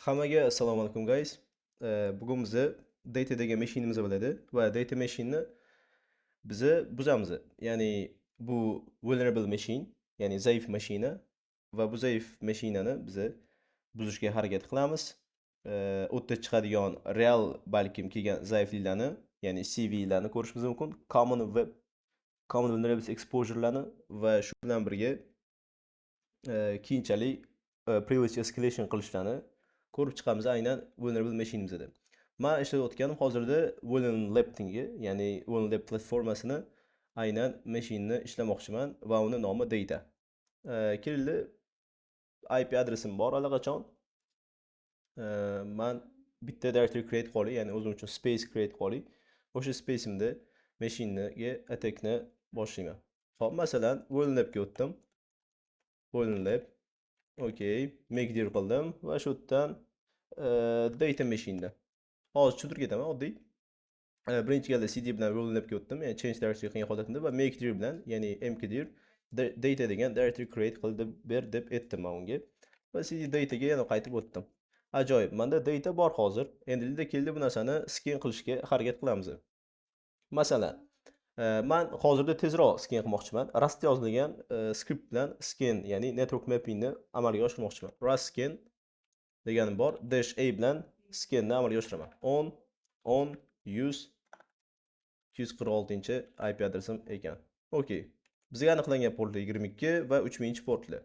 Hammaga assalomu alaykum guys. Bugun bizni data degan mashinamiz bo'ladi va data mashinani bizni buzamiz. Ya'ni bu vulnerable machine, ya'ni zaif mashina va bu zaif mashinani biz buzishga harakat qilamiz. O'tda chiqadigan real balkim kelgan zaifliklarni, ya'ni CV'larni ko'rishimiz mumkin. Common vulnerability exposure'larni va shu bilan birga keyinchalik privilege escalation qilishlarni ko'rib chiqamiz aynan vulnerable mashinamizda. Men ishlayotganim hozirda VulnLab tingi, ya'ni VulnLab platformasini aynan mashinani ishlamoqchiman va uni nomi data. Keldi IP adresim bor allaqachon. Men bitta directory create qilib, ya'ni o'zim uchun space create qilib, o'sha space'imda mashinaga attackni boshlayman. Xo'p, masalan, VulnLabga o'tdim. VulnLab, okay, make dir qildim va shu yerdan data machine'da. Hozir tushuntirib ketaman oddiy. Birinchi galda cd bilan VulnLabga o'tdim, ya'ni change directory qilgan holatimda va make dir bilan, ya'ni mkdir data degan directory create qilib ber deb aytdim men unga. Va cd dataga yana qaytib o'tdim. Ajoyib, menda data bor hozir. Endi keldi bu narsani scan qilishga harakat qilamiz. Masalan, men hozirda tezroq scan qilmoqchiman. Rust yozilgan skript bilan scan, ya'ni network mappingni amalga oshirmoqchiman. Rust scan deganim bor. -a bilan scanni amalga oshiraman. 10 100 246 IP adresim ekan. Okay. Bizga aniqlangan portlar 22 va 3000-portlar.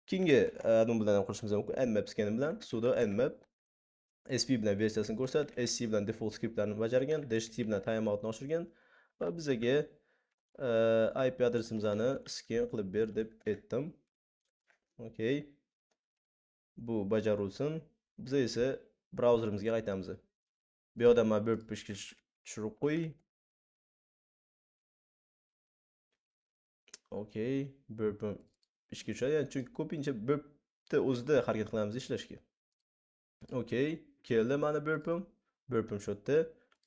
Keyingi nima bilan ham qilishimiz mumkin? Nmap scanning bilan sudo nmap sp bilan versiyasini ko'rsat, sc bilan default skriptlarni bajargan, -t bilan timeoutni oshirgan va bizga IP adresimizni scan qilib ber deb aytdim. Okay. Bu bajarilsin. Biz esa brauzerimizga qaytamiz. Bu yerda men burp ishga tushirib qo'y. Okay, burpim ishga tushadi. Yani chunki ko'pincha burpni o'zida harakat qilamiz ishlashga. Okay, keldi mana burpim. Burpim shu yerda.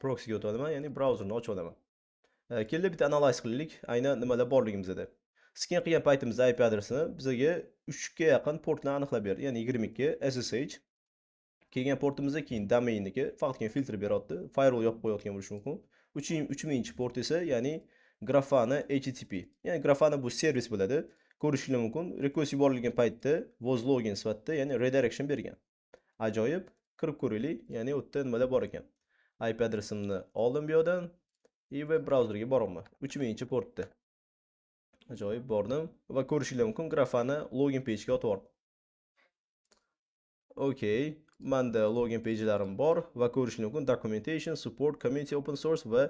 Proxyga o'taman, ya'ni brauzerni ochib olaman. Keldi bitta analyze qilaylik, aynan nimalar borligimizda. Scan qilgan paytimizda IP adresini bizga 3 ga yaqin portlarni aniqlab berdi, ya'ni 22 SSH. Kelgan portimizda keyin domainniki faqatgina filtr beryapti. Firewall yopib qo'yayotgan bo'lishi mumkin. 3000-port esa, ya'ni Grafana HTTP. Ya'ni Grafana bu servis bo'ladi. Ko'rishingiz mumkin. Request yuborilgan paytda was login sifatida, ya'ni redirection bergan. Ajoyib. Kirib ko'raylik, ya'ni u yerda nimalar bor ekan. IP adresimni oldim bu yerdan web brauzerga boraman. 3000-portda. Ajoyib, bordim va ko'rishingiz mumkin Grafana login page'ga o'tib bordim. Okay, menda login pejlarim bor va ko'rishingiz mumkin documentation, support, community, open source va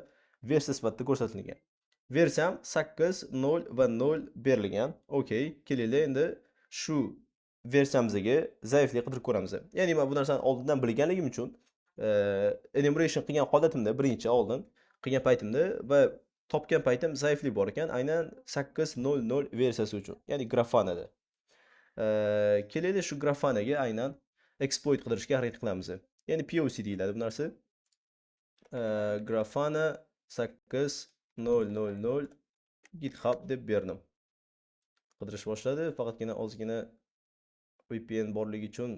versiya sifatida ko'rsatilgan. Versiyam 8.0 va 0 berilgan. Okay, kelaylik endi shu versiyamizga zaiflik qidirib ko'ramiz. Ya'ni men bu narsani oldindan bilganligim uchun enumeration qilgan holatimda birinchi oldin qilgan paytimda va topgan paytim zaiflik bor ekan, aynan 8.0 versiyasi uchun, ya'ni Grafanada. Kelaylik shu Grafanaga aynan exploit qidirishga harakat qilamiz. Ya'ni POC deyiladi bu narsa. Grafana 8.0.0 GitHub deb berdim. Qidirish boshladi. Faqatgina ozgina VPN borligi uchun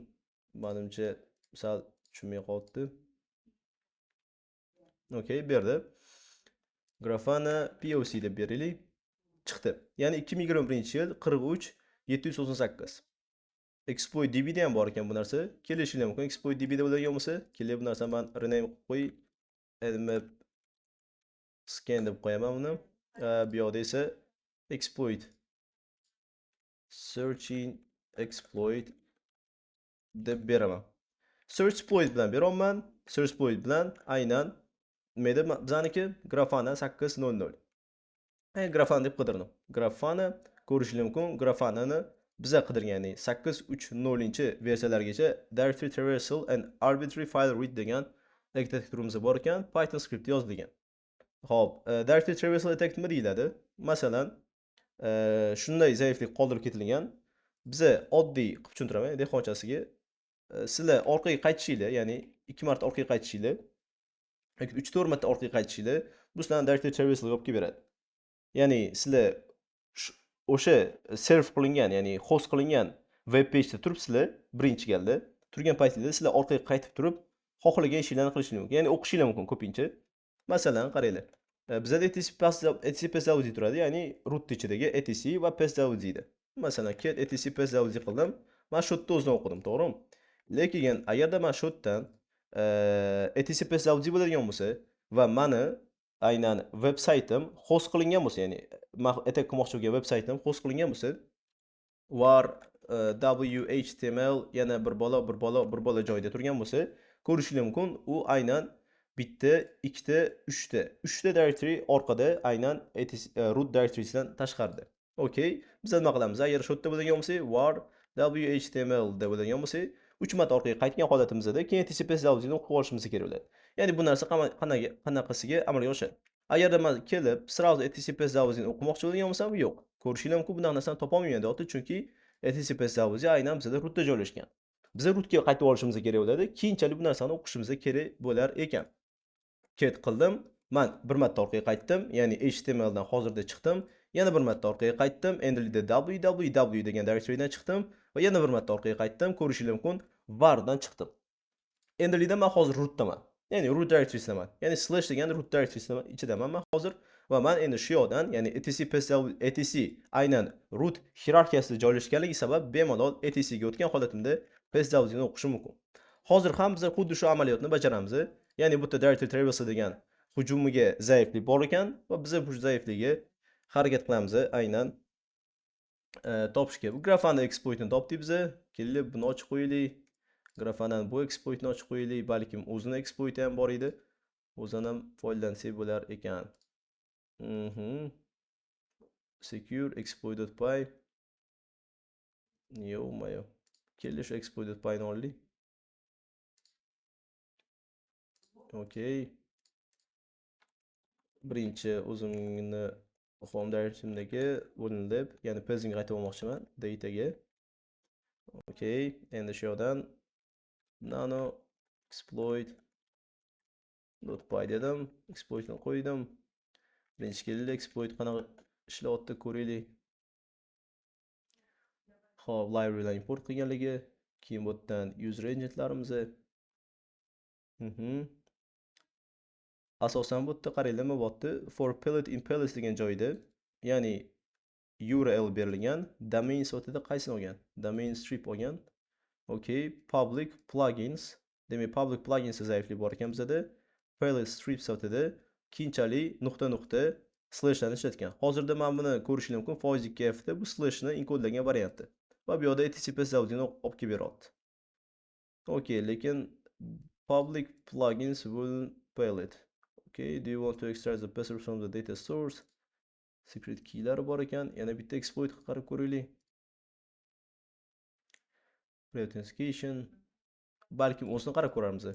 menimcha sal tushunmay qoldi. Okay, berdi. Grafana POC deb beraylik. Chiqdi. Ya'ni 2021-yil 43 798. Exploit DB'da ham bor ekan bu narsa. Kelishingiz mumkin. Exploit DB'da bo'lgan bo'lsa, kelib bu narsani men rename qilib qo'y. Nmap scan deb qo'yaman buni. Bu yerda esa exploit searching exploit deb beraman. Search exploit bilan beraman. Search exploit bilan aynan nima bizaniki Grafana 8.0. Grafana deb qidirdim. Grafana ko'rishingiz mumkin. Grafanani biza qidirgan, ya'ni 8.3.0 versiyalargacha directory traversal and arbitrary file read degan arxitekturamiz bor ekan, Python skripti yozilgan. Xo'p, directory traversal attack nima deyiladi? Masalan, shunday zaiflik qoldirib ketilgan. Biza oddiy qilib tushuntiraman, dehqonchasiga. Sizlar orqaga qaytishinglar, ya'ni 2 marta orqaga qaytishinglar yoki 3-4 marta orqaga qaytishinglar, bu sizlarni directory traversal olib kelib beradi. Ya'ni sizlar o'sha serve qilingan, ya'ni host qilingan web page da turibsizlar birinchi galda turgan paytingizda sizlar orqaga qaytib turib xohlagan ishlarni qilishingiz mumkin. Ya'ni o'qishinglar mumkin ko'pincha. Masalan, qaranglar. Bizda etc PSWZ turadi, ya'ni root ichidagi etc va PSWZ da. Masalan, ket etc PSWZ qildim. Men shu yerda o'zini o'qidim, to'g'rimi? Lekin agarda men shu yerdan etc PSWZ bo'ladigan bo'lsa va meni aynan veb-saytim host qilingan bo'lsa, ya'ni men attack qilmoqchi bo'lgan veb-saytim host qilingan bo'lsa, var whtml yana bir bola joyda turgan bo'lsa, ko'rishingiz mumkin, u aynan bitta, ikkita, uchta directory orqada aynan root directorysidan tashqarida. Okay, biz nima qilamiz? Agar shu yerda bo'ladigan bo'lsa, var whtml da bo'ladigan bo'lsa, 3 marta orqaga qaytgan holatimizda keyin TCP/SSL o'qib olishimiz kerak bo'ladi. Ya'ni bu narsa qanaqasiga amalga oshadi. Agarda men kelib sразу TCP/SSL o'qimoqchi bo'lgan bo'lsam, yo'q. Ko'rishingiz mumkin, bunaqa narsani topa olmayman deyapti, chunki TCP/SSL aynan bizda rootda joylashgan. Biz rootga qaytib olishimiz kerak bo'ladi. Keyinchalik bu narsani o'qishimiz kerak bo'lar ekan. Ket qildim. Men bir marta orqaga qaytdim, ya'ni HTML dan hozirda chiqdim. Yana bir marta orqaga qaytdim. Endilikda www degan directorydan chiqdim va yana bir marta orqaga qaytdim. Ko'rishingiz mumkin, var dan chiqdim. Endilikda men hozir rootdaman. Ya'ni root directorysidaman. Ya'ni slash degan root directorysidan ichidaman men hozir va men endi shu yoqdan, ya'ni etc aynan root hierarxiyasida joylashganligi sabab bemalol etc ga o'tgan holatimda PSW ni o'qishim mumkin. Hozir ham biz xuddi shu amaliyotni bajaramiz. Ya'ni bu yerda directory traversal degan hujumiga zaiflik bor ekan va biz bu zaiflikka harakat qilamiz aynan topishga. Bu Grafana exploitni topdik biz. Kelib buni ochib qo'yaylik. Grafana bu exploitni ochib qo'yaylik. Balkim o'zini exploit ham bor edi. O'zini ham foydalansak bo'lar ekan. Secure exploit.py. Yo-mayo. Keldi shu exploit.py ni olaylik. Okay. Birinchi o'zimni home directory'imdagi winlib, ya'ni paging qaytib olmoqchiman dataga. Okay, endi shu yoqdan nano exploit.py dedim, exploitni qo'ydim. Birinchi keldi exploit qanaqa ishlayapti ko'raylik. Xo'p, library'lar import qilganligi, keyin bu yerdan user agentlarimizni asosan bu yerda qaranglar, nima bo'pti? For pellet in pellets degan joyda, ya'ni URL berilgan, domain sifatida qaysini olgan? Domain strip olgan. Okay, public plugins. Demak, public plugins zaiflik bor ekan bizda. Pellet strip sifatida keyinchalik nuqta slashlarni ishlatgan. Hozirda men buni ko'rishingiz mumkin, foiz2f da bu slashni enkodlagan varianti. Va bu yoqda TCP/SSL ni olib kelib beryapti. Okay, lekin public plugins will pellet. Okay, do you want to extract the password from the data source? Secret keylari bor ekan. Yana bitta exploit qarab ko'raylik. Pre-authentication. Balkim o'zini qarab ko'ramiz.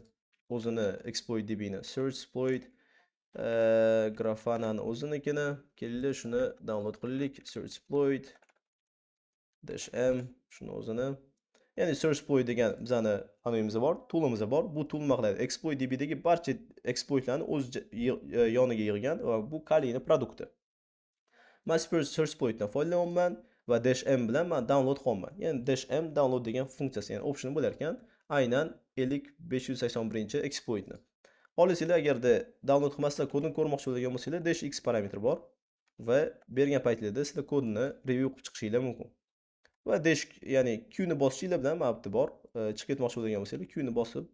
O'zini exploit dbni search exploit Grafana o'zinikini keldi, shuni download qilaylik. Search exploit -m shuni o'zini. Ya'ni search exploit degan bizani anonimiz bor, toolimiz bor. Bu tool nima qiladi? Exploit dbdagi barcha exploitlarni o'z yoniga yig'gan va bu Kali'ni produkti. Men search exploitdan foydalanyapman va -m bilan men download qilaman. Ya'ni -m download degan funksiyasi, ya'ni option bo'lar ekan, aynan 581 exploitni. Xolisizlar, agarda download qilmasdan kodini ko'rmoqchi bo'lgan bo'lsanglar, -x parametri bor va bergan paytingizda sizlar kodini review qilib chiqishingiz mumkin. Va ya'ni Q ni bosishinglar bilan mapti bor. Chiqib ketmoqchi bo'lgan bo'lsanglar, Q ni bosib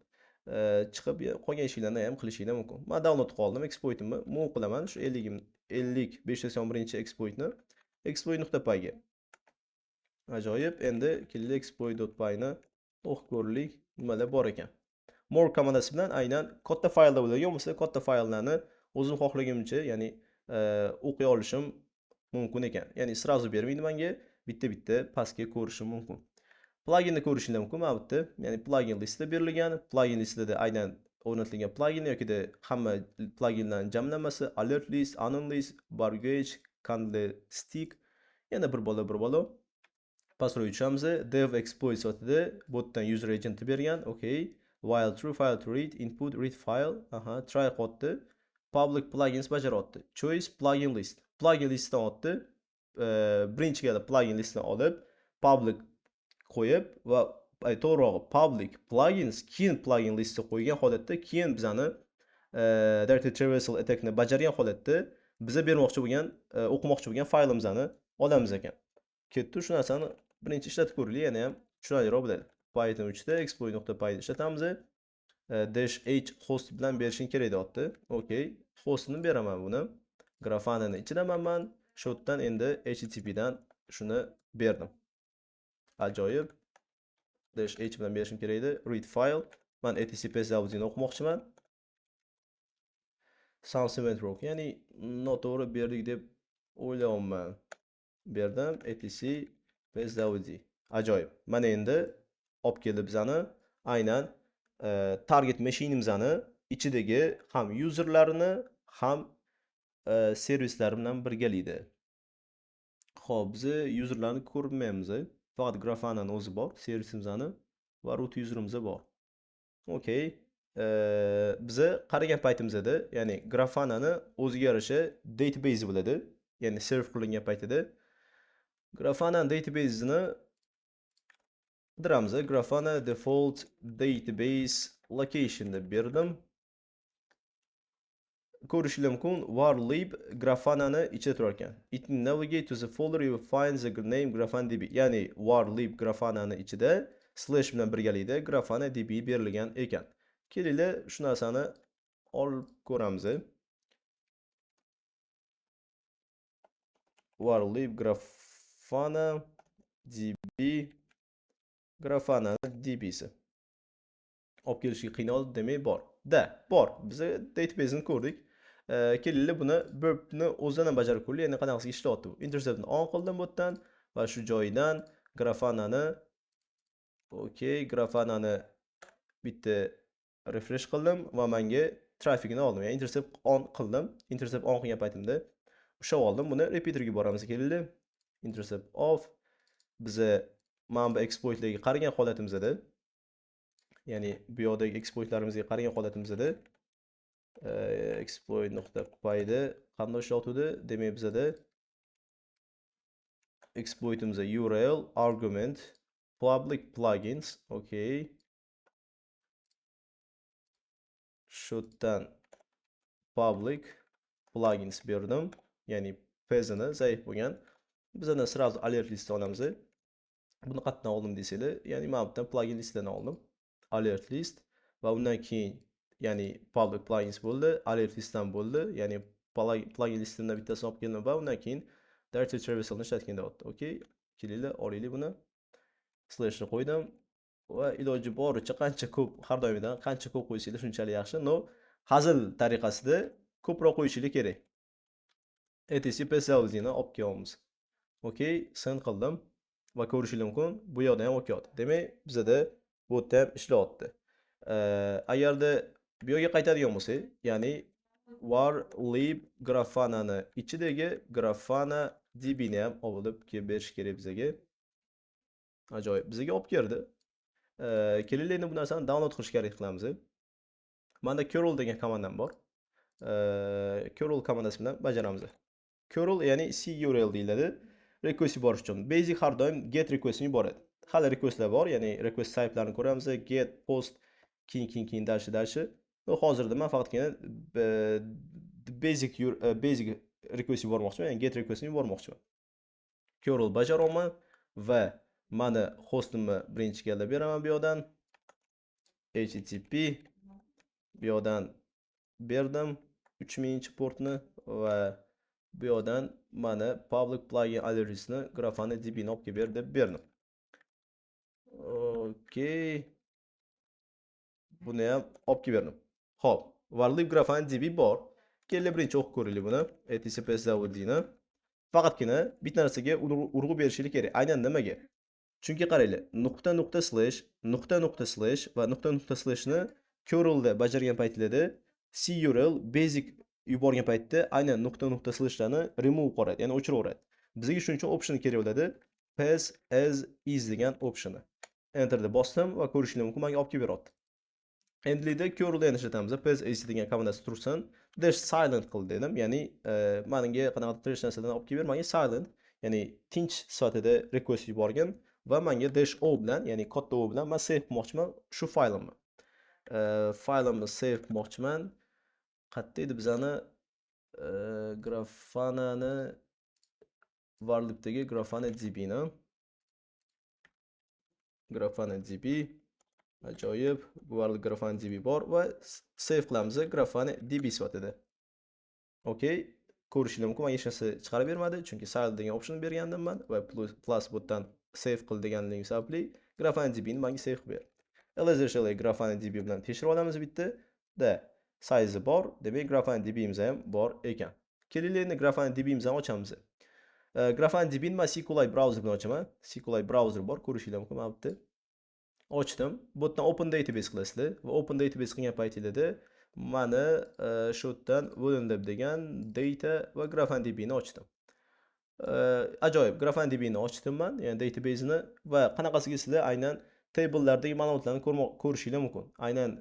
chiqib qolgan ishlarni ham qilishingiz mumkin. Men download qilib oldim exploitimni. Move qilaman shu 581 exploitni exploit.py ga. Ajoyib. Endi keldi exploit.py ni o'qib ko'raylik, nimalar bor ekan. More komandasi bilan aynan katta faylda bo'ladigan bo'lsa, katta fayllarni o'zim xohlaganimcha, ya'ni o'qiy olishim mumkin ekan. Ya'ni sразу bermaydi menga, bitta pastga ko'rishim mumkin. Pluginni ko'rishingiz mumkin mana bu yerda. Ya'ni plugin listi berilgan. Plugin listida aynan o'rnatilgan plugin yoki hamma pluginlarning jamlanmasi, alert list, anon list, bargage, candlestick, yana bir bola. Pastroy tushamiz. Dev exploit sifatida bu yerdan user agent bergan. Okay. While true file to read, input read file. Try qotdi. Public plugins bajaryapti. Choice plugin list. Plugin listdan otdi. Birinchi galda plugin listni olib, public qo'yib va to'g'rirog'i public plugins keyin plugin listga qo'ygan holatda keyin bizani directory traversal attackni bajargan holatda biza bermoqchi bo'lgan o'qimoqchi bo'lgan faylimizni olamiz ekan. Ketdi, shu narsani birinchi ishlatib ko'raylik, yana ham tushunarliroq bo'ladi. Python 3 da exploit.py ishlatamiz. -h host bilan berishim kerak deyapti. Okey, hostni beraman buni. Grafanani ichidaman men. Shu yerdan endi http dan shuni berdim. Ajoyib. -h bilan berishim kerak edi. Read file. Men etc/pswd ni o'qimoqchiman. Something wrong. Ya'ni noto'g'ri berdik deb o'ylayapman. Berdim etc/pswd. Ajoyib. Mana endi olib keldi bizani aynan target machine'imizni ichidagi ham userlarini ham servislar bilan birgalikda. Xo'p, biz userlarni ko'rmaymiz. Faqat Grafana'ning o'zi bor, servisimizni va root userimiz bor. Okey. Biz qaragan paytimizda, ya'ni Grafana'ni o'ziga yarasha database bo'ladi. Ya'ni serve qilingan paytida Grafana database'ini qidiramiz. Grafana default database location deb berdim. Ko'rishingiz mumkin, var lib Grafana'ni ichida turar ekan. It navigate to the folder you find the name grafana.db. Ya'ni var lib Grafana'ni ichida slash bilan birgalikda grafana.db berilgan ekan. Kelinglar shu narsani olib ko'ramiz. Var lib Grafana.db Grafana.db'si. Olib kelishga qiynaldi demak bor. Bor. Biz database'ni ko'rdik. Kelinglar buni burpni o'zidan bajarib ko'raylik. Endi qanaqasiga ishlayapti bu. Interceptni on qildim bu yerdan va shu joyidan Grafana'ni Grafana'ni bitta refresh qildim va menga trafikni oldim. Ya'ni intercept on qildim. Intercept on qilgan paytimda ushlab oldim. Buni repeaterga yuboramiz. Kelinglar. Intercept off. Biz mana bu exploitlarga qaragan holatimizda, ya'ni bu yoqdagi exploitlarimizga qaragan holatimizda exploit.py da qanday ishlayotdi? Demak, bizda exploitimiz URL argument public plugins, okey. Shutdan public plugins berdim. Ya'ni pezini zaif bo'lgan. Bizdan sразу alert list olamiz. Buni qayerdan oldim desanglar, ya'ni men bundan plugin listidan oldim. Alert list va undan keyin ya'ni public plugins bo'ldi, alert listdan bo'ldi. Ya'ni plugin listidan bittasini olib keldim va undan keyin directory traversalni ishlatgan deyapti. Okey. Kelinglar, olaylik buni. Slashni qo'ydim va iloji boricha qancha ko'p, har doimdan qancha ko'p qo'ysanglar shunchalik yaxshi. No, hazil tariqasida ko'proq qo'yishingiz kerak. etc/pswd ni olib kelyapmiz. Okey, sen qildim. Va ko'rishingiz mumkin, bu yoqda ham o'tyapti. Demak, bizda bu yerda ham ishlayapti. Agarda bu yoqqa qaytadigan bo'lsak, ya'ni var lib Grafana'ni ichidagi Grafana.db ni ham olib kelib berish kerak bizga. Ajoyib, bizga olib keldi. Kelinglar endi bu narsani download qilishga harakat qilamiz. Menda curl degan komandam bor. Curl komandasi bilan bajaramiz. Curl ya'ni curl deyiladi. Request yuborish uchun basic har doim get requestni yuboradi. Hali requestlar bor, ya'ni request type'larini ko'ramiz. Get, post, keyin dashi. Hozirda men faqatgina basic request yubormoqchiman, ya'ni get requestni yubormoqchiman. Curl bajaryapman va mana hostimni birinchi galda beraman bu yoqdan. http bu yoqdan berdim 3000-portni va bu yoqdan mana public plugin addressni Grafana.db ni olib kelib deb berdim. Okey. Buni ham olib kelib berdim. Xo'p, varlib Grafana.db bor. Kelinglar birinchi o'qib ko'raylik buni. etc/pswd ni. Faqatgina bitta narsaga urg'u berishingiz kerak. Aynan nimaga? Chunki qaranglar, /// va // ni curlda bajargan paytlarda curl basic yuborgan paytda aynan // larni remove qiladi, ya'ni o'chiraveradi. Bizga shuning uchun option kerak bo'ladi. Pass as is degan optionni. Enterni bosdim va ko'rishingiz mumkin, menga olib kelib beryapti. Endilikda curlda yana ishlatamiz. Pass as degan komandasi tursin. Dash silent qil dedim. Ya'ni menga qanaqa trash narsadan olib kelib bermagin, silent, ya'ni tinch sifatida request yuborgan va menga dash o bilan, ya'ni katta o bilan men save qilmoqchiman shu faylimni. Faylimni save qilmoqchiman. Qayerda edi bizani Grafanani varlibdagi Grafana DBni. Grafana DB ajoyib. Bu varlib Grafana DB bor va save qilamiz Grafana DB sifatida. Okey. Ko'rishingiz mumkin, men hech narsa chiqarib bermadi, chunki save degan option bergandim men va plus bu yerdan save qil deganligi sababli Grafana DB ni menga save qilib berdi. LSHL Grafana DB bilan tekshirib olamiz bitta. Da size bor, demak Grafana DB imiz ham bor ekan. Kelinglar endi Grafana DB imizni ochamiz. Grafana DB ni men SQLite browser bilan ochaman. SQLite browser bor, ko'rishingiz mumkin mana bu yerda. Ochdim. Bu yerdan open database qilasizlar va open database qilgan paytingizda mana shu yerdan bo'linib degan data va Grafana DB ni ochdim. Ajoyib, Grafana DB ni ochdim men, ya'ni database ni va qanaqasiga sizlar aynan table'lardagi ma'lumotlarni ko'rishingiz mumkin. Aynan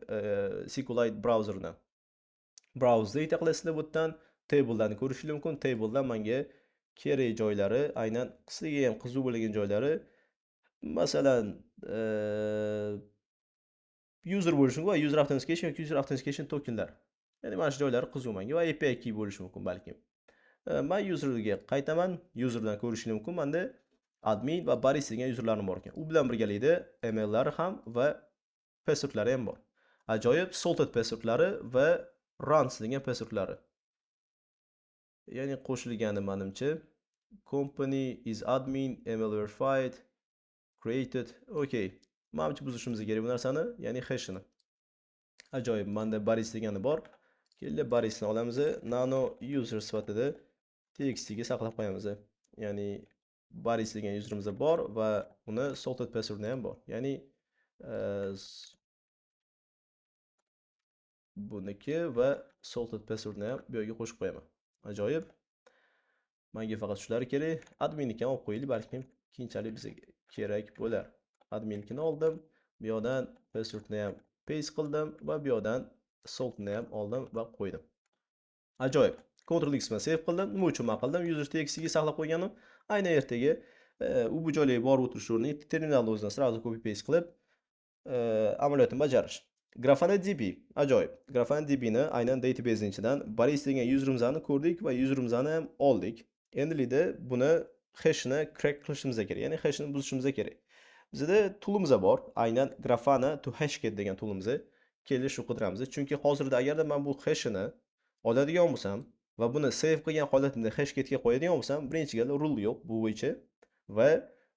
SQLite browserdan. Browse data qilasizlar bu yerdan table'larni ko'rishingiz mumkin. Table'dan menga kerak joylari, aynan sizga ham qiziq bo'lgan joylari, masalan, user bo'lishi mumkin va user authentication yoki user authentication tokenlar. Ya'ni mana shu joylari qiziq menga va API key bo'lishi mumkin balkim. Men userga qaytaman. Userdan ko'rishingiz mumkin. Menda admin va baris degan userlarni bor ekan. U bilan birgalikda emaillari ham va passwordlari ham bor. Ajoyib, salted passwordlari va runs degan passwordlari. Ya'ni qo'shilgani menimcha company is admin, email verified, created. Okay. Menimcha buzishimiz kerak bu narsani, ya'ni hashini. Ajoyib, menda baris degani bor. Keldi barisni olamiz. Nano user sifatida txt ga saqlab qo'yamiz. Ya'ni baris degan userimiz bor va uni salted passwordni ham bor. Ya'ni buniki va salted passwordni ham bu yerga qo'shib qo'yaman. Ajoyib. Menga faqat shular kerak. Adminnikini olib qo'yaylik, balkim keyinchalik bizga kerak bo'lar. Adminnikini oldim. Bu yerdan passwordni ham paste qildim va bu yerdan saltni ham oldim va qo'ydim. Ajoyib. Ctrl X bilan save qildim. Nima uchun men qildim? User txt ga saqlab qo'yganim. Aynan ertaga u bu joylarga borib o'tirish o'rniga terminalni o'zidan sразу copy paste qilib amaliyotni bajarish. Grafana DB. Ajoyib. Grafana DB ni aynan database ichidan baris degan userimizni ko'rdik va userimizni ham oldik. Endilikda buni hashni crack qilishimiz kerak, ya'ni hashni buzishimiz kerak. Bizda toolimiz bor, aynan Grafana to hashget degan toolimiz. Kelib shu qidiramiz. Chunki hozirda agarda men bu hashini oladigan bo'lsam va buni save qilgan holatimda hashgetga qo'yadigan bo'lsam, birinchi gal rule yo'q bu bo'yicha va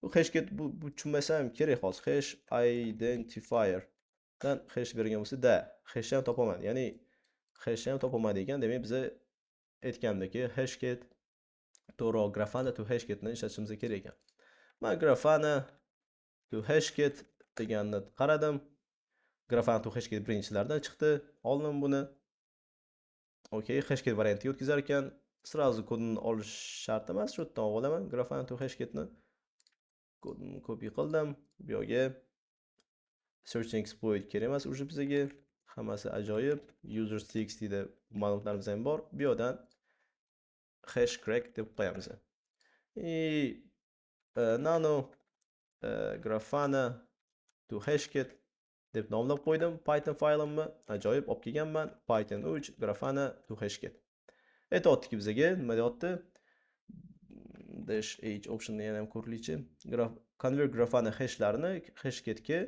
bu hashget bu tushunmasam kerak hozir. Hash identifier dan hash bergan bo'lsa, da hashni ham topaman. Ya'ni hashni ham topolmadi ekan, demak biz aytgandagi hashget to'g'ri Grafana to hashgetni ishlatishimiz kerak ekan. Men Grafana to hashget deganni qaradim. Grafana to hashget birinchilardan chiqdi. Oldim buni. Okey, hashget variantiga o'tkazar ekan, sразу kodini olish shart emas, shu yerdan olaman. Grafana to hashgetni kodini copy qildim. Bu yerga search exploit kerak emas uje bizga. Hammasi ajoyib. Users txt da ma'lumotlarimiz ham bor. Bu yerdan hash crack deb qo'yamiz. Nano Grafana to hashget deb nomlab qo'ydim Python faylimni. Ajoyib olib kelganman. Python 3 Grafana to hashget. Aytayotdiki bizga nima deyapti? Dash h optionni yana ham ko'rilichi. Convert Grafana hashlarini hashgetga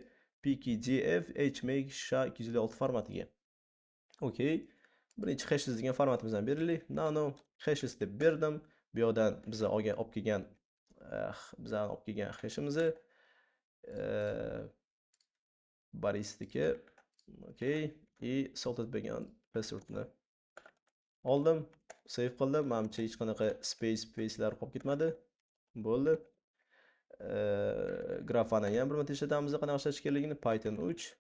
pkdf hmake sha256 formatiga. Okey. Birinchi hashes degan formatimizdan berildi. Nano hashes deb berdim. Bu yerdan biz olib kelgan hashimizni baristiki. Okey. Salted bo'lgan passwordni oldim, save qildim. Menimcha hech qanaqa spacelar qolib ketmadi. Bo'ldi. Grafana ham bir marta ishlatamiz, qanaqa ishlatish kerakligini. Python 3.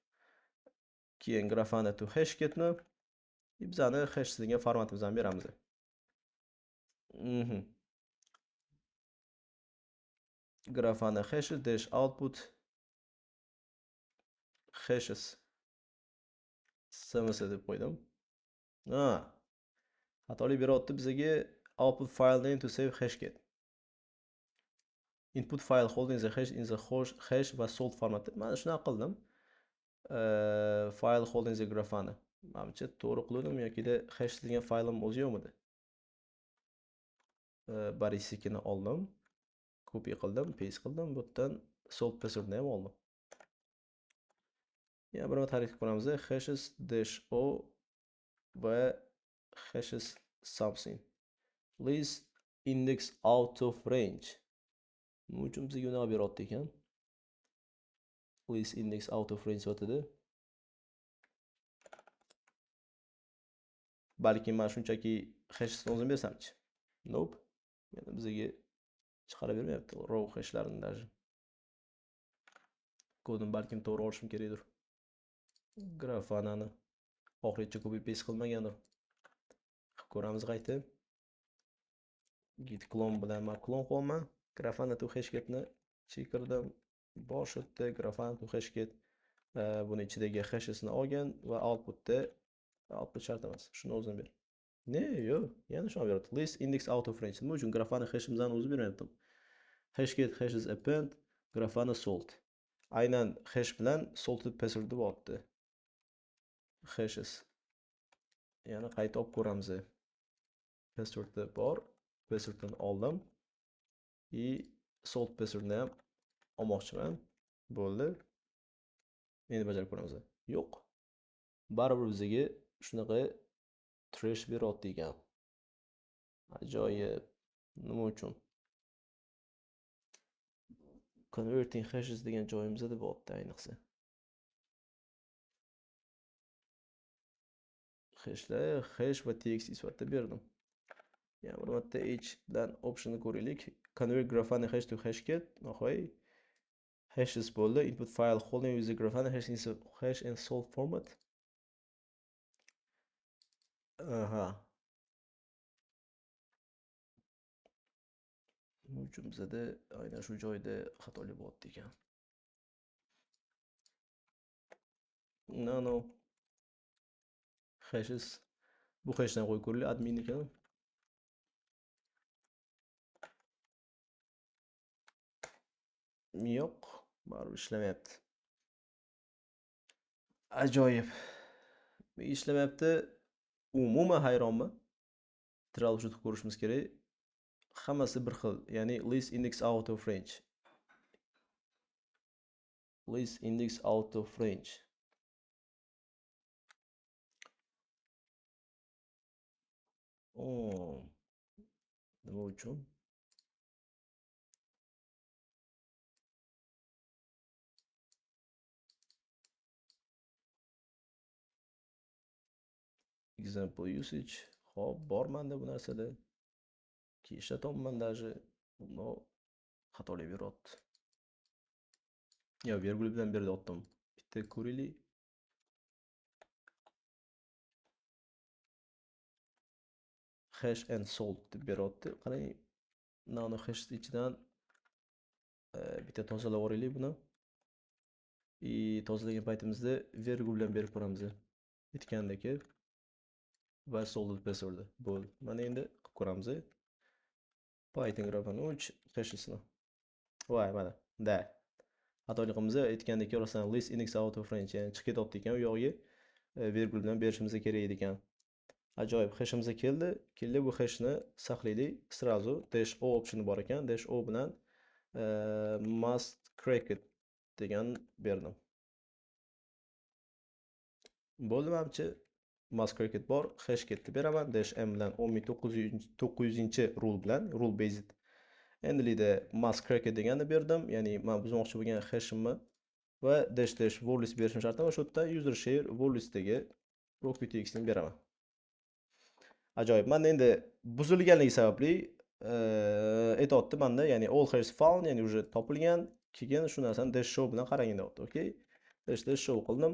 Keyin Grafana to hashgetni bizani hash degan formatimizdan beramiz. Grafana hash dash output hashes cms deb qo'ydim. Xatolik beryapti bizga output file name to save hashget. input file holding the hash in the hash va salt formati. Mana shunaqa qildim. File holding the grafani. Menimcha to'g'ri qildim yoki-da hash degan faylim o'zi yo'qmidi? Barisikini oldim. Copy qildim, paste qildim. Bu yerdan salt passwordni ham oldim. Yana bir marta harakat qilamiz. Hashes -o va hashes something. List index out of range. Nima uchun bizga unaqa beryapti ekan? List index out of range o'tadi. Balki men shunchaki hashni o'zim bersamchi. Nope. Yana bizga chiqarib bermayapti raw hashlarni даже. Kodni balkim to'g'ri olishim kerakdir. Grafanani oxirigacha copy paste qilmagandir. Ko'ramiz qaytib. Git clone bilan men clone qilaman. Grafana to hashgetni chekirdim. Boshida grafana to hashget buni ichidagi hashesini olgan va outputda output shart emas. Shuni o'zim ber. Ne, yo'q, yana shuni beradi. List index out of range. Nima uchun grafani hashimizdan o'zi bermayapti? Hashget hashes append grafana salt. Aynan hash bilan salted passwordni bo'lyapti. Hashes. Yana qayta olib ko'ramiz. Passwordni bor. Passwordni oldim. И salt passwordni ham olmoqchiman. Bo'ldi. Endi bajarib ko'ramiz. Yo'q. Baribir bizga shunaqa trash beryapti ekan. Ajoyib. Nima uchun? Converting hashes degan joyimizda bo'lyapti ayniqsa. Hashlar hash va txt sifatida berdim. Yani bir marta h dan optionni ko'raylik. Convert grafana hash to hashget. Ahoy. Hashes bo'ldi. Input file holding with the grafana hash and salt format. Aha. Uchun bizda aynan shu joyda xatolik bo'lyapti ekan. No. Hashes. Bu hashdan qo'yib ko'raylik admin ekan. Yo'q, baribir ishlamayapti. Ajoyib. Ishlamayapti. Umuman hayronman. Troubleshoot ko'rishimiz kerak. Hammasi bir xil, ya'ni list index out of range. List index out of range. Nima uchun? Example usage. Xo'p, bormanda bu narsada. Ishlatyapman даже. Buni xatolik beryapti. Yo, virgul bilan beryaptim. Bitta ko'raylik. Hash and salt deb beryapti. Qarang, nano hash ichidan bitta tozalab yuboraylik buni. Tozalagan paytimizda virgul bilan berib ko'ramiz. Aytgandek va solid password bo'ldi. Mana endi qilib ko'ramiz. Python grafani 3 hashesini. Voy, mana. Da. Xatoligimiz aytgandek rostdan list index out of range, ya'ni chiqib ketyapti ekan, u yog'iga virgul bilan berishimiz kerak edi ekan. Ajoyib, hashimiz keldi. Bu hashni saqlaylik. Srazu dash o optioni bor ekan. Dash o bilan must crack it degan berdim. Bo'ldi menimcha. Must crack it bor. Hash ketdi beraman. Dash m bilan 10900 rule bilan rule based. Endilikda must crack it deganni berdim. Ya'ni men buzmoqchi bo'lgan hashimni va dash warlist berishim shart emas. Shu yerda user share warlistdagi proc.txt ni beraman. Ajoyib. Menda endi buzilganligi sababli aytayapti menda, ya'ni all hash found, ya'ni уже topilgan. Keyin shu narsani dash show bilan qarang deyapti, okey? Dash show qildim.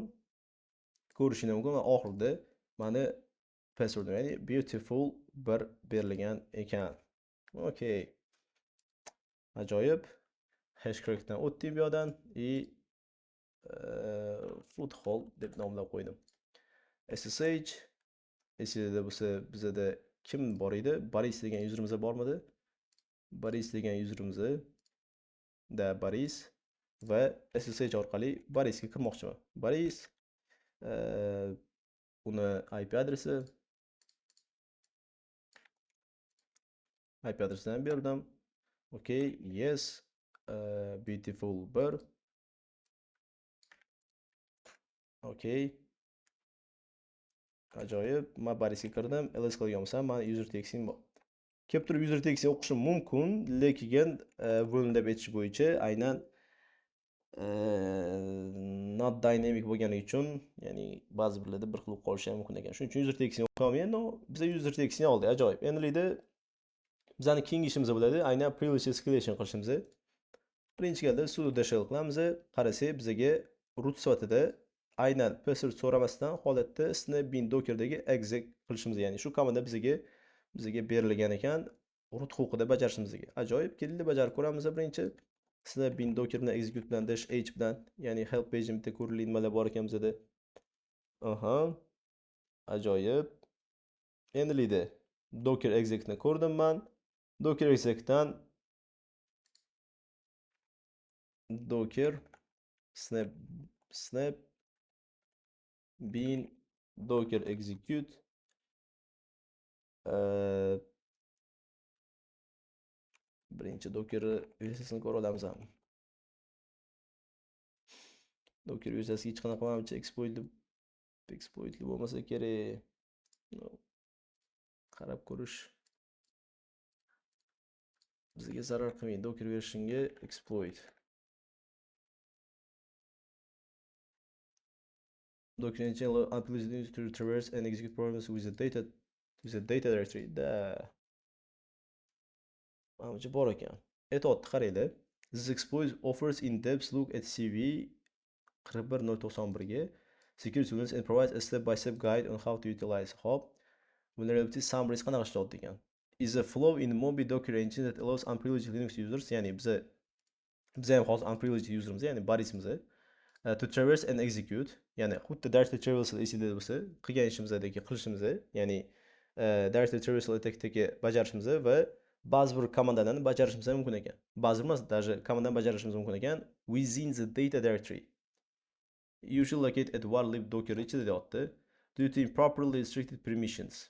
Ko'rishingiz mumkin va oxirida mana password, ya'ni beautiful bir berilgan ekan. Okey. Ajoyib. Hash crackdan o'tdim bu yerdan foothold deb nomlab qo'ydim. SSH esingizda bo'lsa bizda kim bor edi? Boris degan userimiz bormidi? Boris degan userimiz da Boris va SSH orqali Borisga kirmoqchiman. Boris uni IP adresi adresidan berdim. Okay, yes, beautiful bir. Okay, ajoyib. Men Borisga kirdim. ls qilgan bo'lsam, meni user texting bor. Kelib turib user texting o'qishim mumkin, lekin vuln deb aytish bo'yicha aynan not dynamic bo'lgani uchun, ya'ni ba'zi birlarda bir xil bo'lib qolishi ham mumkin ekan. Shuning uchun user texting o'qimayman. No, biz user texting oldik. Ajoyib. Endi bizning keyingi ishimiz bo'ladi, aynan privilege escalation qilishimiz. Birinchi galda sudo dshell qilamiz. Qarasak, bizga root sifatida aynan password so'ramasdan holatda snap-bin dockerdagi exec qilishimiz, ya'ni shu komanda bizga berilgan ekan, root huquqida bajarishimizga. Ajoyib, keldi bajarib ko'ramiz. Birinchi snap-bin docker bilan execute bilan -h bilan, ya'ni help page bitta ko'rilgan nimalar bor ekan bizda. Aha. Ajoyib. Endi docker execni ko'rdim men. Docker execdan docker snap bin docker execute birinchi docker USS'ni ko'ra olamiz ham. Docker USS hech qanaqa manimcha exploitli bo'lmasa kerak. Qarab ko'rish bizga zarar qilmaydi. Docker versionga exploit. Docker engine allows unprivileged to traverse and execute programs with the data directory. Da. Manimcha bor ekan. E'tibor qaranglar. This exploit offers in-depth look at CV 41091 ga security tools and provides a step-by-step guide on how to utilize. Hop. Vulnerability summaries qanaqa ishlaydi degan. Is a flow in Moby Docker engine that allows unprivileged Linux users, ya'ni biz ham hozir unprivileged userimiz, ya'ni Borisimiz, to traverse and execute, ya'ni xuddi directory traversal esida bo'lsa, qilgan ishimizdagi qilishimiz, ya'ni directory traversal attackdagi bajarishimiz va ba'zi bir komandalarni bajarishimiz ham mumkin ekan. Ba'zi emas, даже komandani bajarishimiz mumkin ekan within the data directory. Usually located at warlib docker ichida deyapti, due to improperly restricted permissions.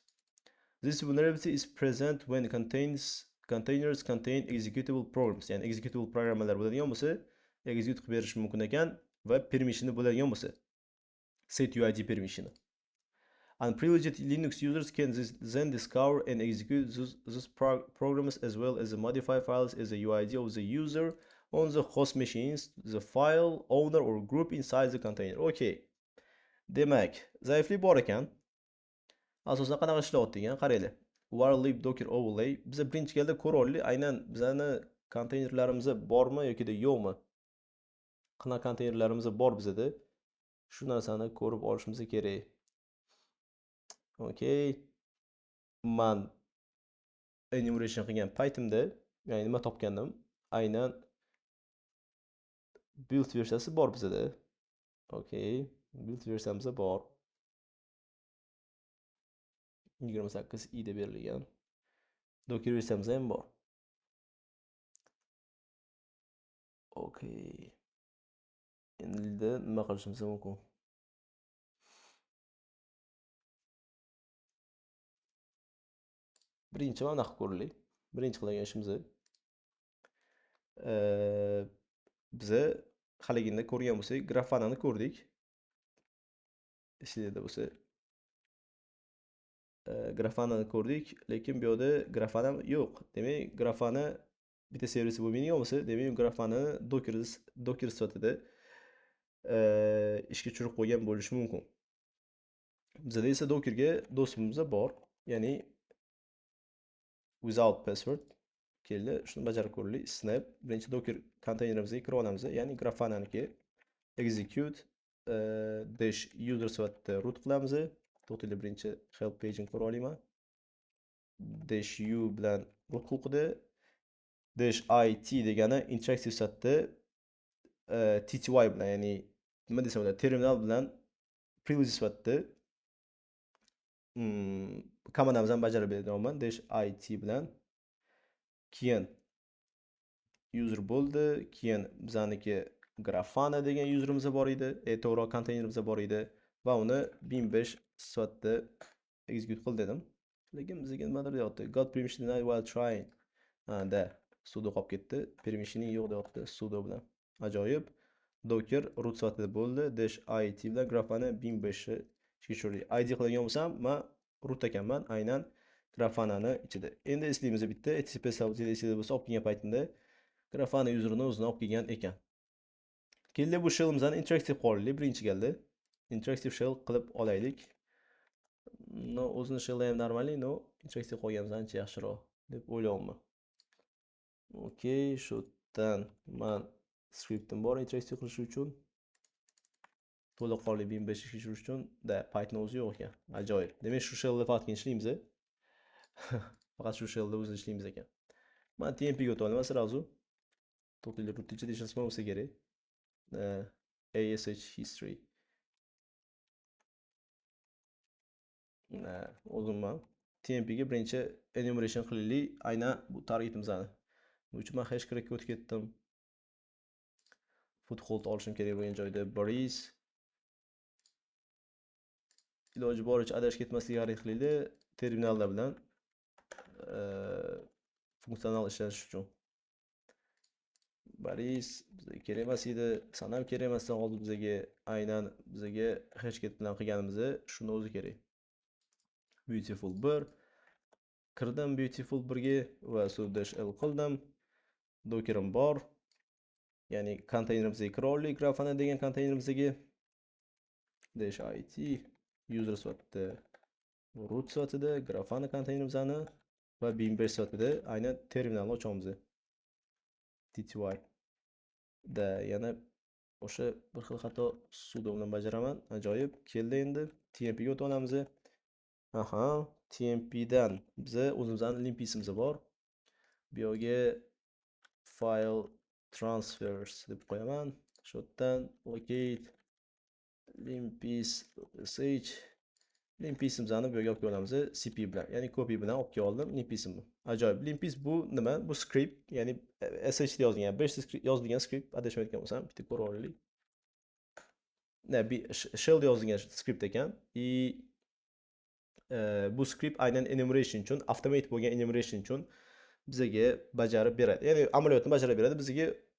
This vulnerability is present when containers contain executable programs, ya'ni executable programmalar bo'ladigan bo'lsa, execute qilib berish mumkin ekan va permissioni bo'ladigan bo'lsa, setuid permission. Unprivileged Linux users can then discover and execute those programs as well as modify files as the UID of the user on the host machines, the file owner or group inside the container. Okay. Demak, zaiflik bor ekan. Asosan qanaqa ishlayapti degan qaranglar. Warlib docker overlay biz birinchi galda ko'ra oldik, aynan bizani konteynerlarimiz bormi yoki yo'qmi? Qanaqa konteynerlarimiz bor bizda? Shu narsani ko'rib olishimiz kerak. Okay. Men enumeration qilgan paytimda, ya'ni nima topgandim? Aynan build versiyasi bor bizda. Okay. Build versiyamiz bor. 28 i deb berilgan. Docker versiyamiz ham bor. Okay. Endi nima qilishimiz mumkin? Birinchi mana qilib ko'raylik. Birinchi qilgan ishimiz biz haligida ko'rgan bo'lsak, Grafanani ko'rdik. Esingizda bo'lsa, Grafanani ko'rdik, lekin bu yerda Grafana yo'q. Demak, Grafana bitta servisi bo'lmaydigan bo'lsa, demak, Grafani Docker sifatida ishga tushirib qo'ygan bo'lishi mumkin. Bizda esa Dockerga do'stimiz bor, ya'ni without password keldi. Shuni bajarib ko'raylik. Snap birinchi Docker konteynerimizga kirib olamiz, ya'ni Grafananiki execute dash user sifatida root qilamiz. To'xtaylik, birinchi help page'ini ko'ra olaman. Dash u bilan root huquqida dash it degani interaktiv sifatida tty bilan, ya'ni nima desam bo'ladi, terminal bilan privilege sifatida komandamizni bajarib beraman. Dash it bilan keyin user bo'ldi. Keyin bizaniki Grafana degan userimiz bor edi, to'g'ri konteynerimiz bor edi va uni 1005 sifatida execute qil dedim. Lekin bizga nimadir deyapti. Got permission denied while trying. Da sudo qolib ketdi. Permissioning yo'q deyapti sudo bilan. Ajoyib. Docker root sifatida bo'ldi. -it bilan Grafana 1005 ishga tushirdik. ID qilgan bo'lsam, men root ekanman, aynan Grafanani ichida. Endi eslaymiz bitta HTTP server bo'lsa, olib kelgan paytimda Grafana userini o'zini olib kelgan ekan. Keldi bu shellimizni interaktiv qildik. Birinchi keldi. Interaktiv shell qilib olaylik. No, o'zini shell ham normali, no, interaktiv qolganimiz ancha yaxshiroq deb o'ylayman. Okey, shu yerdan men skriptim bor interaktiv qilish uchun. To'laqonli 1005 ishga tushirish uchun Python o'zi yo'q ekan. Ajoyib. Demak, shu shellda faqat ishlaymiz. Faqat shu shellda o'zi ishlaymiz ekan. Men TMP ga o'taman sразу. Total root ichida ishlasa bo'lsa kerak. ASH history. O'zimman TMP ga birinchi enumeration qilaylik. Aynan bu targetimizni. Buning uchun men hash crackga o'tib ketdim. Foothold olishim kerak bo'lgan joyda Boris iloji boricha adashib ketmaslikka harakat qilaylik. Terminallar bilan funksional ishlash uchun. Boris bizga kerak emas edi, san ham kerak emasdan qoldi bizga. Aynan bizga hashket bilan qilganimizni shuni o'zi kerak. Beautiful 1 kirdim Beautiful 1 ga va -l qildim. Docker'im bor. Ya'ni konteynerimizga kira oldik, Grafana degan konteynerimizga -it user sifatida root sifatida Grafana konteynerimizni va 1005 sifatida aynan terminalni ochamiz. TTY da yana o'sha bir xil xato sudo bilan bajaraman. Ajoyib. Keldi endi TMP ga o'tib olamiz. Aha, TMP dan biza o'zimizning limpsimiz bor. Bu yerga file transfers deb qo'yaman. Shu yerdan locate limpis sh limpsimizni bu yerga olib kelamiz cp bilan, ya'ni copy bilan olib keldim limpsimni. Ajoyib. Limpis bu nima? Bu script, ya'ni sh da yozilgan, 5 yozilgan script, adashmayotgan bo'lsam, bitta ko'rib olaylik. Shell yozilgan script ekan. Bu script aynan enumeration uchun, avtomat bo'lgan enumeration uchun bizga bajarib beradi. Ya'ni amaliyotni bajarib beradi.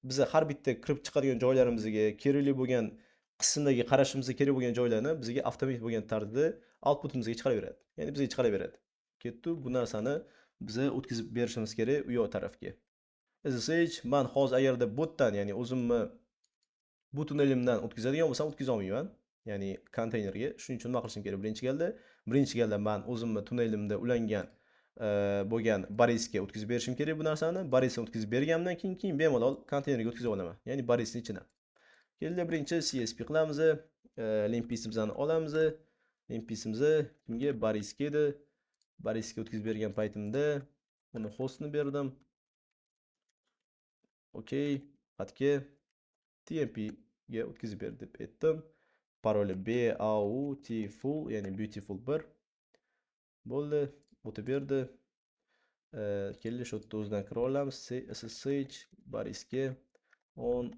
Bizga har bitta kirib chiqadigan joylarimizga, kerakli bo'lgan qismdagi qarashimizga kerak bo'lgan joylarni bizga avtomat bo'lgan tarzda outputimizga chiqarib beradi. Ya'ni bizga chiqarib beradi. Ketdi, bu narsani biza o'tkazib berishimiz kerak u yoq tarafga. SSH men hozir agarda botdan, ya'ni o'zimni bu tunnelimdan o'tkazadigan bo'lsam, o'tkaza olmayman. Ya'ni konteynerga. Shuning uchun nima qilishim kerak? Birinchi galda men o'zimni tunnelimda ulangan bo'lgan Borisga o'tkazib berishim kerak bu narsani. Borisga o'tkazib bergandan keyin bemalol konteynerga o'tkazib olaman. Ya'ni Borisning ichidan. Keldi birinchi CSP qilamiz. Limpsimizni olamiz. Limpsimizni kimga? Borisga edi. Borisga o'tkazib bergan paytimda uni hostni berdim. Okey, xatga TMP ga o'tkazib ber deb aytdim. Paroli beautiful, ya'ni beautiful 1 bo'ldi. O'tib berdi. Keldi shu yerda o'zidan kira olamiz. SSH Borisga 100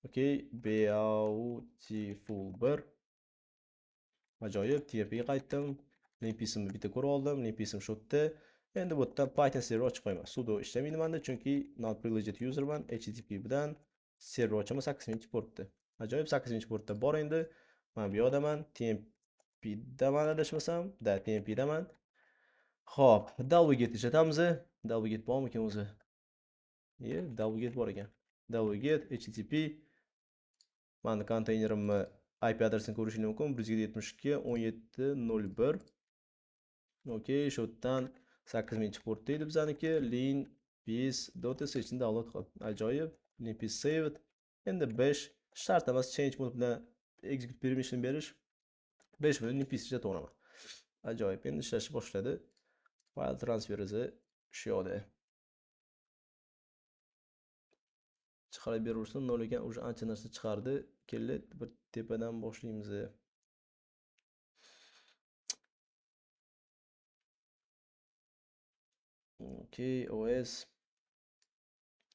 Okey, beautiful 1. Ajoyib, TMP ga qaytdim. Limpsimni bitta ko'rib oldim. Limpsim shu yerda. Endi bu yerdan Python server ochib qo'yaman. Sudo ishlamaydi menda, chunki not privileged userman. HTTP bilan server ochaman 8-portda. Ajoyib, 8-portda bor endi. Men bu yerdaman. TMP daman adashmasam, TMP daman. Xo'p, dwget ishlatamiz. Dwget bormi ekan o'zi? Dwget bor ekan. Dwget HTTP meni konteynerimni IP adresini ko'rishingiz mumkin. 172.17.01. Okey, shu yerdan 8-portda edi bizaniki. limpis.sh ni download qil. Ajoyib. Limpis saved. Endi 5 shart emas, change mode bilan execute permission berish. 5 bilan limpis ishlataman. Ajoyib. Endi ishlashni boshladi. File transfer izi shu yoqda. Chiqarib beraversin, 0 ekan, o'sha ancha narsa chiqardi. Keldi, bir tepadan boshlaymiz. Okay, OS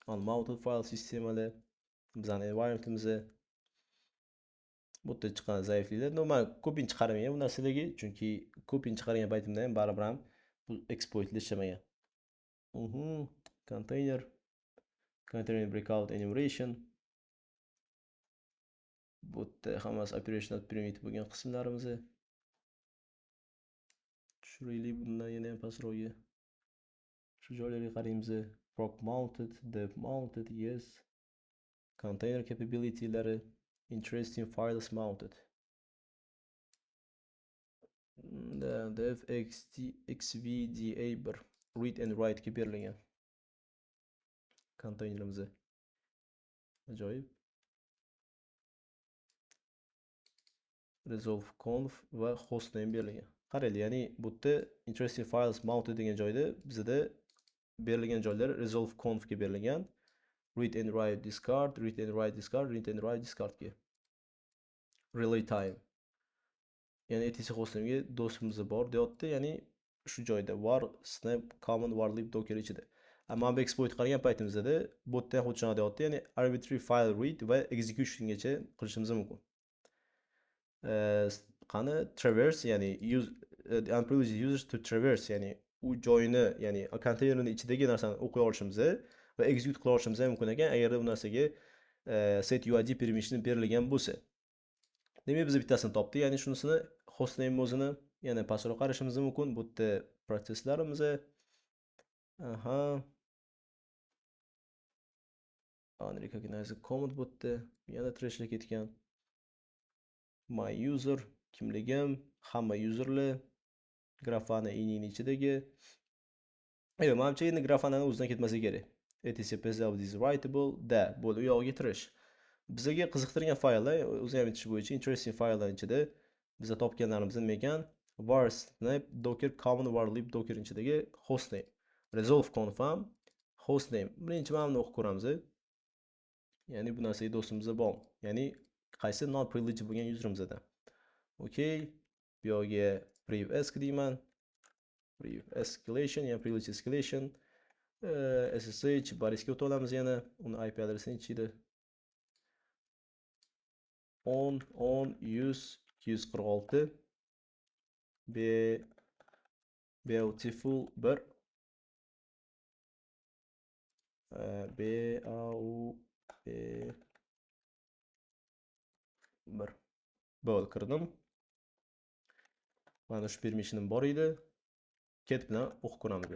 unmounted file sistemalar bizani environmentimizda bu yerda chiqqan zaifliklar. No, men ko'pini chiqarmayman bu narsalarga, chunki ko'pini chiqargan paytimda ham baribir ham bu exploitlar ishlamagan. Container breakout enumeration. Bu yerda hammasi operational primitive bo'lgan qismlarimiz. Tushiraylik bundan yana ham pastroqga. Shu joylarga qaraymiz. Proc mounted, dev mounted, yes. Container capabilitylari, interesting files mounted. Dev xvda1 read and write ga berilgan konteynerimizda. Ajoyib. Resolve conf va hostname berilgan. Qaraylik, ya'ni bu yerda interesting files mounted degan joyda bizda berilgan joylar resolve conf ga berilgan. Read and write discard, read and write discard, read and write discard ga. Relay time. Ya'ni etc hostname'ga do'stimiz bor deyapti, ya'ni shu joyda var snap common var lib docker ichida. Ammo bu exploit qilgan paytimizda bu yerda xuddi shunday deyapti, ya'ni arbitrary file read va execution gacha qilishimiz mumkin. Qani traverse, ya'ni unprivileged users to traverse, ya'ni u joyini, ya'ni konteynerning ichidagi narsani o'qiy olishimiz va execute qila olishimiz mumkin ekan agar bu narsaga set uid permission berilgan bo'lsa. Demak biz bittasini topdik, ya'ni shunisini hostname o'zini yana pastroq qarashimiz mumkin. Bu yerda protsesslarimiz unrecognized command bu yerda yana trashlar ketgan. My user kimligim, hamma userlar grafani inining ichidagi. Menimcha endi grafanani o'zidan ketmasa kerak. etc is writable da bo'ldi u yog'iga trash. Bizga qiziqtirgan fayllar o'zi ham aytish bo'yicha interesting fayllar ichida biza topganlarimiz nima ekan? Var snap docker common var lib docker ichidagi hostname. Resolve confirm hostname. Birinchi mana buni o'qib ko'ramiz. Ya'ni bu narsaga do'stimizda bor. Ya'ni qaysi non privileged bo'lgan userimizda. Okay. Bu yerga priv ask deyman. Priv escalation, ya'ni privilege escalation. SSH barisga o'tib olamiz yana. Uni IP adresini ichida. on 100 246 beautiful 1 Bo'l kirdim. Mana shu permissionim bor edi. Ket bilan o'qib ko'ramiz.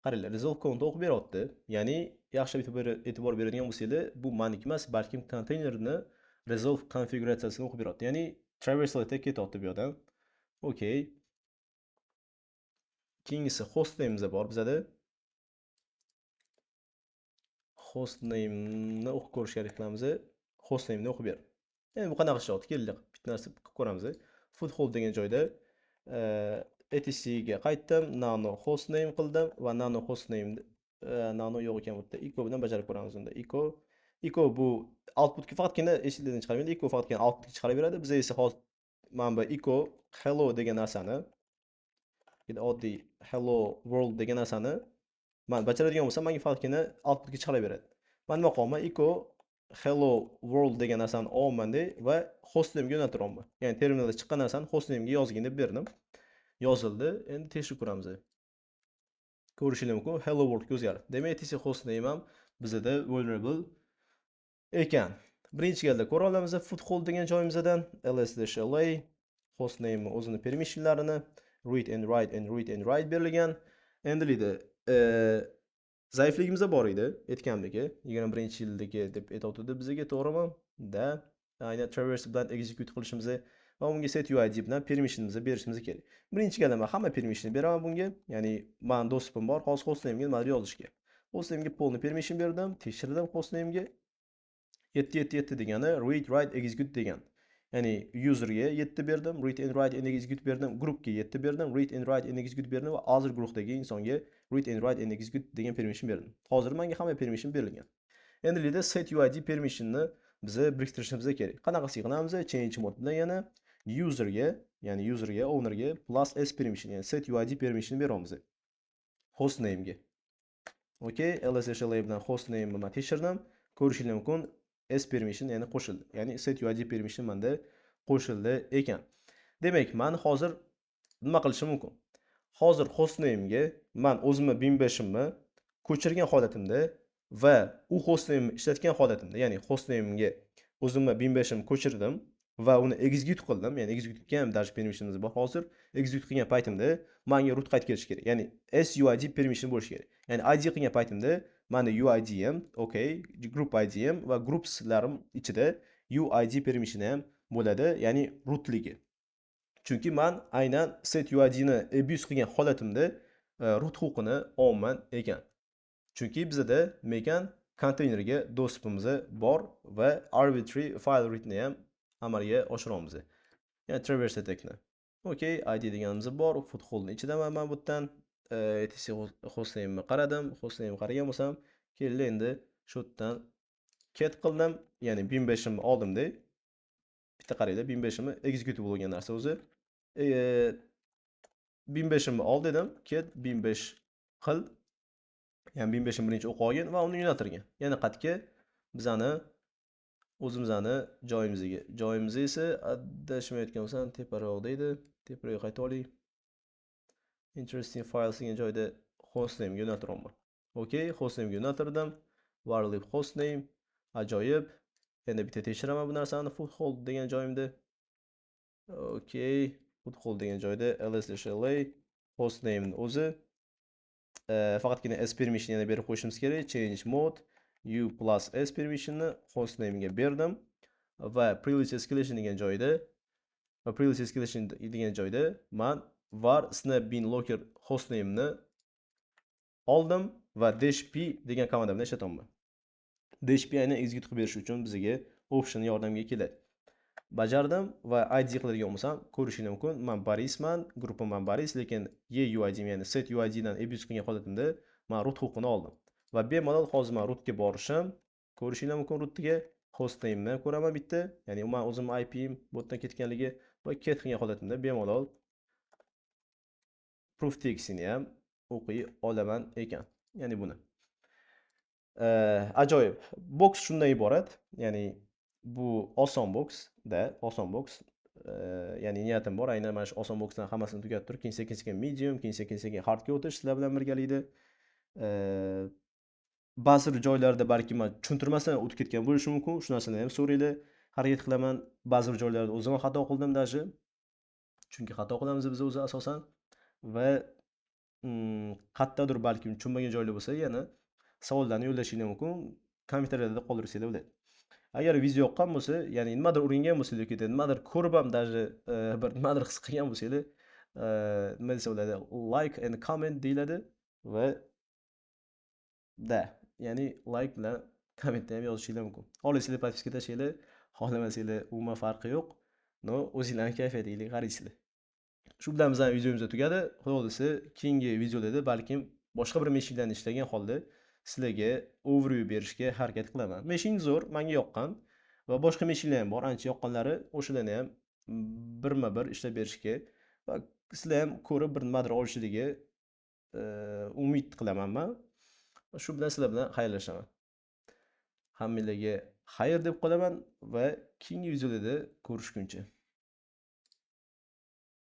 Qaranglar, resolve count o'qib beryapti. Ya'ni yaxshi e'tibor beradigan bo'lsanglar, bu maniki emas, balkim konteynerni resolve konfiguratsiyasini o'qib beryapti. Ya'ni traverse'larga ketyapti bu yerdan. Okay. Keyingisi hostname'imiz bor bizda. Hostname'ni o'qib ko'rishga harakat qilamiz. Hostname'ni o'qib ber. Endi bu qanaqa ishlayapti? Keling, bitta narsa qilib ko'ramiz. Foothold degan joyda etc ga qaytdim, nano hostname qildim va nano hostname nano yo'q ekan bu yerda. Echo bilan bajarib ko'ramiz unda. Echo bu outputga faqatgina eshitlardan chiqarmaydi. Echo faqatgina outputga chiqarib beradi. Biz esa hozir mana bu echo hello degan narsani, oddiy hello world degan narsani men bajaradigan bo'lsam, menga faqatgina outputga chiqarib beradi. Men nima qilaman? Echo hello world degan narsani olaman va hostname'ga yo'naltiraman. Ya'ni terminalda chiqqan narsani hostname'ga yozgin deb berdim. Yozildi. Endi tekshirib ko'ramiz. Ko'rishingiz mumkin, hello world ga o'zgardi. Demak, etc hostname ham bizda vulnerable ekan. Birinchi galda ko'ra olamiz. Foothold degan joyimizdan ls/la hostname o'zini permissionlarini read and write berilgan. Endilikda zaifligimiz bor edi, aytganimdek, 21-yildagi deb aytuvdi bizga, to'g'rimi? Da, aynan traverse bilan execute qilishimiz va unga set uid bilan permissionimizni berishimiz kerak. Birinchi galda hamma permission beraman bunga. Ya'ni men do'stim bor, hozir hostname'ga nima yozishga. Hostname'ga polni permission berdim, tekshirdim hostname'ga. 777 degani read, write, execute degan. Ya'ni userga 7 berdim, read and write and execute berdim, groupga 7 berdim, read and write and execute berdim va other guruhdagi insonga read and write and execute degan permission berdim. Hozir menga hamma permission berilgan. Endilikda set uid permissionni biz biriktirishimiz kerak. Qanaqasiga qilamiz? Change mode bilan yana userga, ya'ni ownerga plus s permission, ya'ni set uid permission beramiz. hostname'ga. Okey, LSHLA bilan hostname'ni men tekshirdim. Ko'rishingiz mumkin s permission ya'ni qo'shildi. Ya'ni set UID permission menda qo'shildi ekan. Demak, men hozir nima qilishim mumkin? Hozir hostname'ga men o'zimni bin5imni ko'chirgan holatimda va u hostname'ni ishlatgan holatimda, ya'ni hostname'ga o'zimni bin5imni ko'chirdim va uni execute qildim. Ya'ni execute qilgan dash permissionimiz bor hozir. Execute qilgan paytimda menga root qaytib kelishi kerak. Ya'ni suid permission bo'lishi kerak. Ya'ni id qilgan paytimda mani uidm, okay, group idm va groupslarim ichida uid permission ham bo'ladi, ya'ni rootligi. Chunki men aynan set uidni abuse qilgan holatimda root huquqini olman ekan. Chunki bizda makan konteynerga dostupimiz bor va arbitrary file read'ni ham amalga oshiramiz. Ya'ni traverse attack'ni. Okay, id deganimiz bor, foothold'ning ichidaman men bu yerdan etc hostname'ni qaradim. Hostname'ni qaragan bo'lsam, keldi endi shu yerdan cat qildim, ya'ni bin5imni oldimda. Bitta qaranglar, bin5imni executable bo'lgan narsa o'zi. bin5imni ol dedim, cat bin5 qil. Ya'ni bin5imni birinchi o'qib olgan va uni yo'naltirgan. Yana qaytga bizani o'zimizni joyimizga. Joyimiz esa adashmayotgan bo'lsam teparoqda edi. Teparoqqa qaytib oling. Interesting files degan joyda hostname'ga yo'naltiryapman. Okay, hostname'ga yo'naltirdim. Var lib hostname. Ajoyib. Endi bitta tekshiraman bu narsani foothold degan joyimda. Okay, foothold degan joyda ls/la hostname'ni o'zi faqatgina s permission yana berib qo'yishimiz kerak. Change mode u plus s permissionni hostname'ga berdim va privilege escalation degan joyda men var snap bin locker hostname'ni oldim va -p degan komanda bilan ishlatyapman. -p aynan execute qilib berish uchun bizga option yordamga keladi. Bajardim va id qiladigan bo'lsam, ko'rishingiz mumkin, men Borisman, gruppaman Boris, lekin uid ya'ni set uid dan abuse qilgan holatimda men root huquqini oldim. Va bemalol hozir men rootga borishim, ko'rishingiz mumkin rootga hostname'ni ko'raman bitta, ya'ni men o'zim IP'im bu yerdan ketganligi va cat qilgan holatimda bemalol proof textini ham o'qiy olaman ekan. Ya'ni buni. Ajoyib. Box shundan iborat, ya'ni bu oson boxda, oson box. Ya'ni niyatim bor, aynan mana shu oson boxdan hammasini tugatib turib, keyin sekin-sekin medium, keyin sekin-sekin hardga o'tish sizlar bilan birgalikda. Ba'zi joylarda balki men tushuntirmasdan o'tib ketgan bo'lishi mumkin. Shu narsani ham so'raylar. Harakat qilaman. Ba'zi joylarda o'zim ham xato qildim даже. Chunki xato qilamiz biz o'zi asosan va qayerdadir balki tushunmagan joylar bo'lsa, yana savollarni yo'llashingiz mumkin. Kommentariyada qoldirsanglar bo'ladi. Agar video yoqqan bo'lsa, ya'ni nimadir o'rgangan bo'lsangiz yoki nimadir ko'rib ham даже bir nimadir his qilgan bo'lsangiz, nima desa bo'ladi, like and comment deyiladi va ya'ni like bilan kommentda ham yozishingiz mumkin. Xohlasanglar podpiska tashlaylar, xohlamasanglar umuman farqi yo'q. No, o'zingizlarning kayfiyatingizga qaraysizlar. Shu bilan bizning videomiz tugadi. Xudo xolisa, keyingi videolarda balkim boshqa bir mashinalarni ishlagan holda sizlarga overview berishga harakat qilaman. Mashina zo'r, menga yoqqan va boshqa mashinalar ham bor, ancha yoqqanlari, o'shalarni ham birma-bir ishlab berishga va sizlar ham ko'rib bir nimadir olishingizni umid qilaman men. Shu bilan sizlar bilan xayrlashaman. Hammanglarga xayr deb qolaman va keyingi videolarda ko'rishguncha